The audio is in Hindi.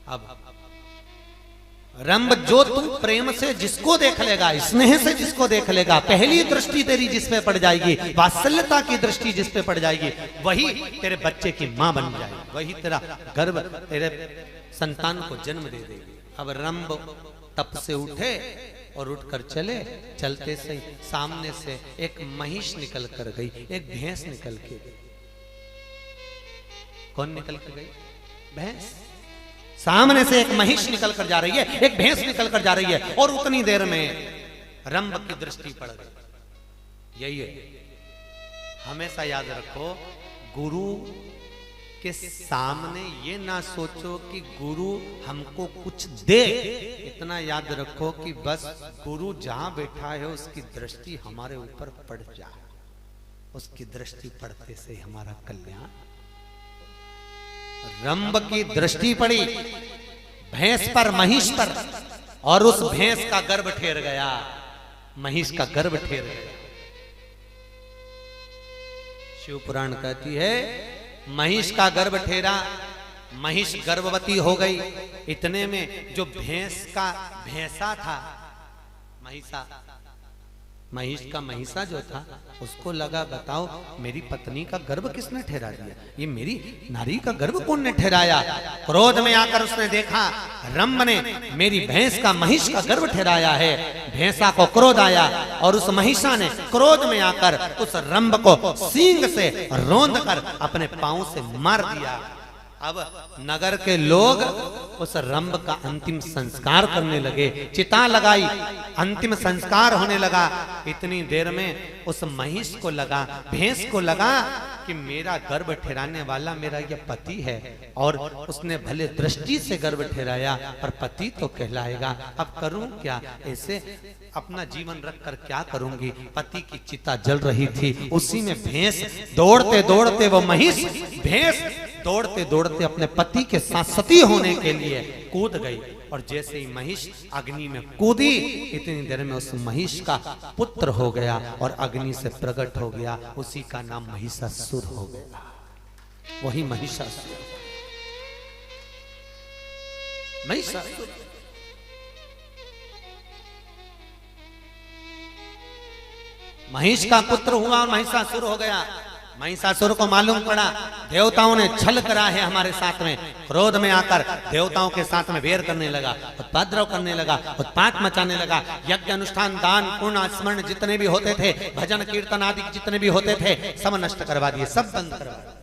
अब रंभ जो तू प्रेम से जिसको देख लेगा, स्नेह से जिसको देख लेगा, पहली दृष्टि तेरी जिस पे पड़ जाएगी, वात्सल्यता की दृष्टि जिस पे पड़ जाएगी, वही तेरे बच्चे की मां बन जाएगी, वही तेरा गर्भ तेरे संतान को जन्म दे देगी। अब रंभ तप से उठे और उठकर चले, चलते से सामने से एक महिष निकल कर गई, एक भैंस निकल के गई। कौन निकल कर गई? भैंस। सामने से एक महिष निकल कर जा रही है, एक भैंस निकल कर जा रही है, और उतनी देर में रंभ की दृष्टि पड़ गई। यही है, हमेशा याद रखो, गुरु के सामने ये ना सोचो कि गुरु हमको कुछ दे, इतना याद रखो कि बस गुरु जहां बैठा है उसकी दृष्टि हमारे ऊपर पड़ जाए, उसकी दृष्टि पड़ते से हमारा कल्याण। रंभ की दृष्टि पड़ी भैंस पर, महिष पर, और उस भैंस का गर्भ ठेर गया, महिष का गर्भ ठेर गया। शिव पुराण कहती है महिष का गर्भ ठेरा, महिष गर्भवती हो गई। इतने में जो भैंस का भैंसा था, महिष का महिषा जो था, उसको लगा बताओ मेरी पत्नी का गर्भ किसने ठहरा दिया, ये मेरी नारी का गर्भ कौन ने ठहराया। क्रोध में आकर उसने देखा रंभ ने मेरी भैंस का महिष का गर्भ ठहराया है। भैंसा को क्रोध आया और उस महिषा ने क्रोध में आकर उस रंभ को सींग से रौंद कर अपने पांव से मार दिया। अब नगर के लोग उस रंभ का अंतिम संस्कार करने लगे, चिता लगाई, अंतिम संस्कार होने लगा। इतनी देर में उस महिष को लगा, भैंस को लगा कि मेरा गर्भ ठहराने वाला मेरा यह पति है, और उसने भले दृष्टि से गर्भ ठहराया पर पति तो कहलाएगा। अब करूं क्या, ऐसे अपना जीवन रखकर क्या करूंगी। पति की चिता जल रही थी, उसी में भैंस दौड़ते दौड़ते, वो महिष भैंस दौड़ते दौड़ते अपने पति के साथ सती होने के लिए कूद गई। और जैसे ही महिष अग्नि में कूदी, इतनी देर में उस महिष का पुत्र हो गया और अग्नि से प्रकट हो गया। उसी का नाम महिषासुर हो गया, वही महिषासुर। महिषासुर महिष का पुत्र हुआ और महिषासुर हो गया। महिषासुर को मालूम पड़ा देवताओं ने छल करा है हमारे साथ में। क्रोध में आकर देवताओं के साथ में वेर करने लगा, उपद्रव करने लगा, उत्पात मचाने लगा। यज्ञ अनुष्ठान दान पुण्य स्मरण जितने भी होते थे, भजन कीर्तन आदि जितने भी होते थे, सब नष्ट करवा दिए, सब बंद करवा दिए।